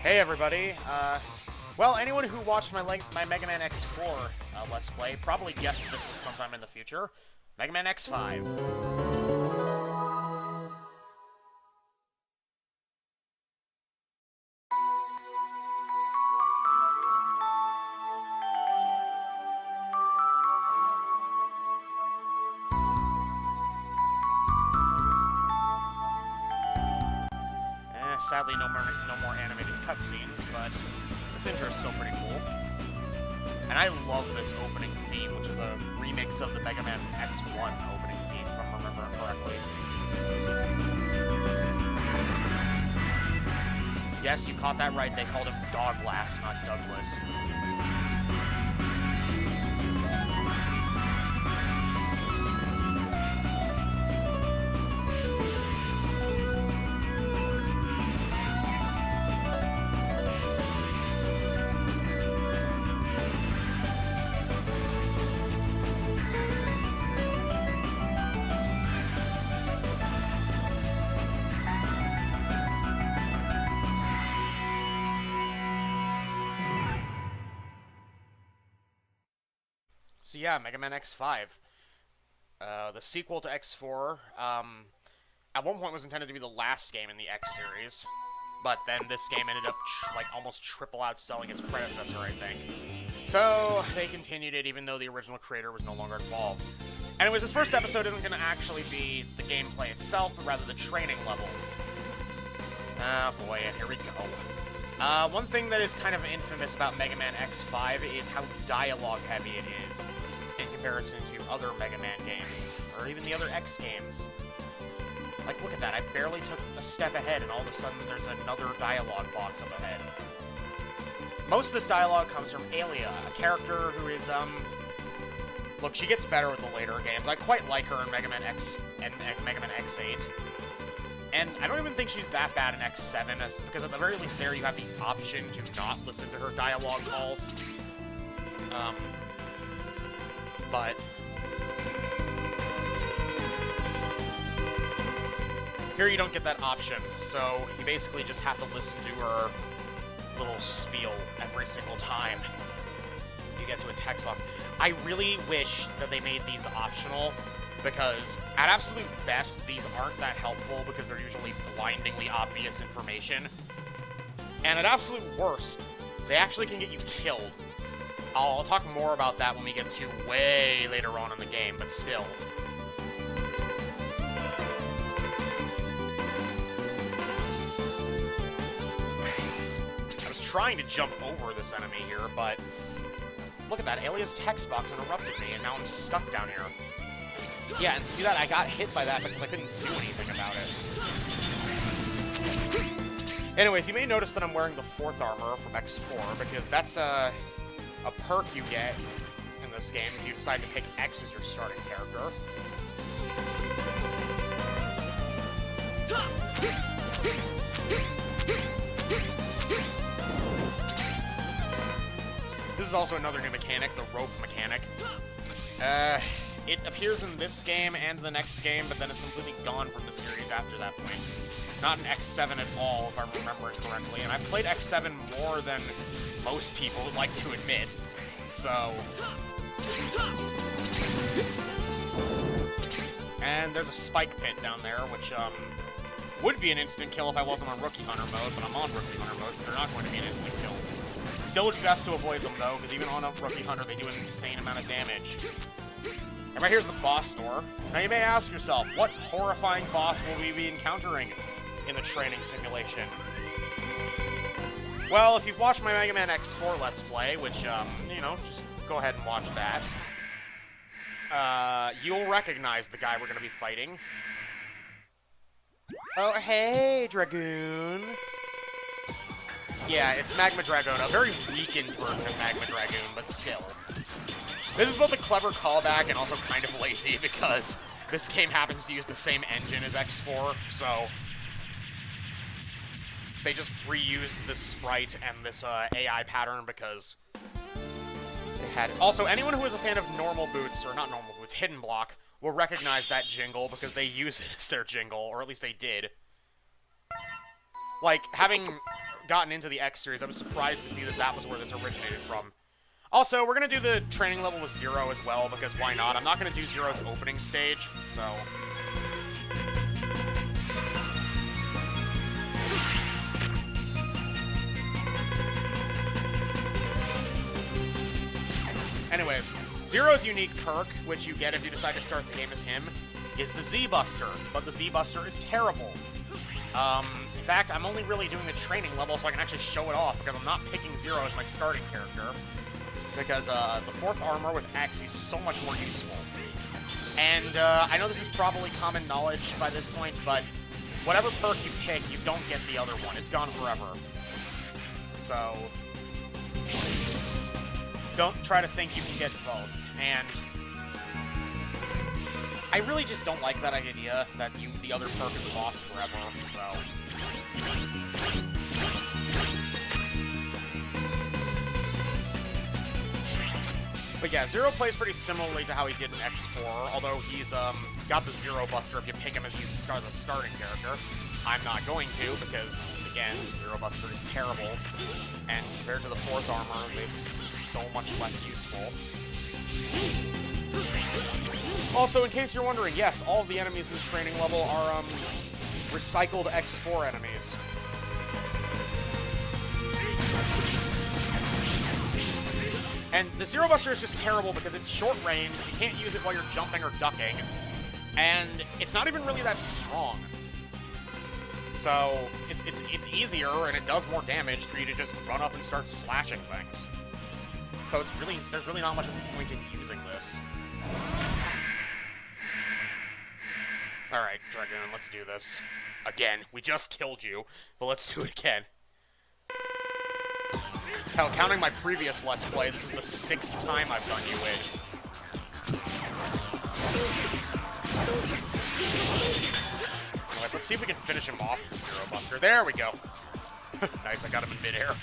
Hey everybody, well, anyone who watched my Mega Man X4 Let's Play probably guessed this was sometime in the future. Mega Man X5. Sadly, no more animated cutscenes, but this intro is still pretty cool. And I love this opening theme, which is a remix of the Mega Man X1 opening theme, if I'm remembering correctly. Yes, you caught that right. They called him Douglas, not Douglas. So yeah, Mega Man X5. The sequel to X4, at one point was intended to be the last game in the X series, but then this game ended up, almost triple outselling its predecessor, I think. So, they continued it even though the original creator was no longer involved. Anyways, this first episode isn't going to actually be the gameplay itself, but rather the training level. Oh boy, here we go. One thing that is kind of infamous about Mega Man X5 is how dialogue-heavy it is in comparison to other Mega Man games, or even the other X games. Like, look at that, I barely took a step ahead, and all of a sudden there's another dialogue box up ahead. Most of this dialogue comes from Alia, a character who is, look, she gets better with the later games. I quite like her in Mega Man X and Mega Man X8. And I don't even think she's that bad in X7, because at the very least there you have the option to not listen to her dialogue calls. But here you don't get that option, so you basically just have to listen to her little spiel every single time you get to a text box. I really wish that they made these optional, because at absolute best, these aren't that helpful because they're usually blindingly obvious information. And at absolute worst, they actually can get you killed. I'll talk more about that when we get to way later on in the game, but still. I was trying to jump over this enemy here, but look at that. Alia's text box interrupted me, and now I'm stuck down here. Yeah, and see that? I got hit by that because I couldn't do anything about it. Anyways, you may notice that I'm wearing the 4th armor from X4, because that's a perk you get in this game if you decide to pick X as your starting character. This is also another new mechanic, the rope mechanic. It appears in this game and the next game, but then it's completely gone from the series after that point. It's not in X7 at all, if I'm remembering correctly, and I've played X7 more than most people would like to admit, so... And there's a spike pit down there, which, would be an instant kill if I wasn't on Rookie Hunter mode, but I'm on Rookie Hunter mode, so they're not going to be an instant kill. Still would be best to avoid them, though, because even on a Rookie Hunter, they do an insane amount of damage. And right here's the boss door. Now you may ask yourself, what horrifying boss will we be encountering in the training simulation? Well, if you've watched my Mega Man X4 Let's Play, which, you know, just go ahead and watch that, you'll recognize the guy we're going to be fighting. Oh, hey, Dragoon. Yeah, it's Magma Dragoon, a very weakened version of Magma Dragoon, but still. This is both a clever callback and also kind of lazy, because this game happens to use the same engine as X4, so they just reused this sprite and this AI pattern because they had it. Also, anyone who is a fan of normal boots, or not normal boots, hidden block, will recognize that jingle because they use it as their jingle, or at least they did. Like, having not gotten into the X series, I was surprised to see that that was where this originated from. Also, we're going to do the training level with Zero as well, because why not? I'm not going to do Zero's opening stage, so... Anyways, Zero's unique perk, which you get if you decide to start the game as him, is the Z-Buster, but the Z-Buster is terrible. In fact, I'm only really doing the training level so I can actually show it off, because I'm not picking Zero as my starting character, because the 4th armor with X is so much more useful. And I know this is probably common knowledge by this point, but whatever perk you pick, you don't get the other one. It's gone forever. So... don't try to think you can get both, and I really just don't like that idea that the other perk is lost forever, so... But yeah, Zero plays pretty similarly to how he did in X4, although he's got the Zero Buster if you pick him as a starting character. I'm not going to, because, again, Zero Buster is terrible, and compared to the 4th armor, it's so much less useful. Also, in case you're wondering, yes, all of the enemies in the training level are, recycled X4 enemies. And the Zero Buster is just terrible because it's short range, you can't use it while you're jumping or ducking, and it's not even really that strong. So, it's easier, and it does more damage for you to just run up and start slashing things. So there's really not much point in using this. Alright, Dragoon, let's do this. Again, we just killed you, but let's do it again. Hell, counting my previous Let's Play, this is the 6th time I've done you in. Anyways, let's see if we can finish him off with the Zero Buster. There we go. Nice, I got him in midair.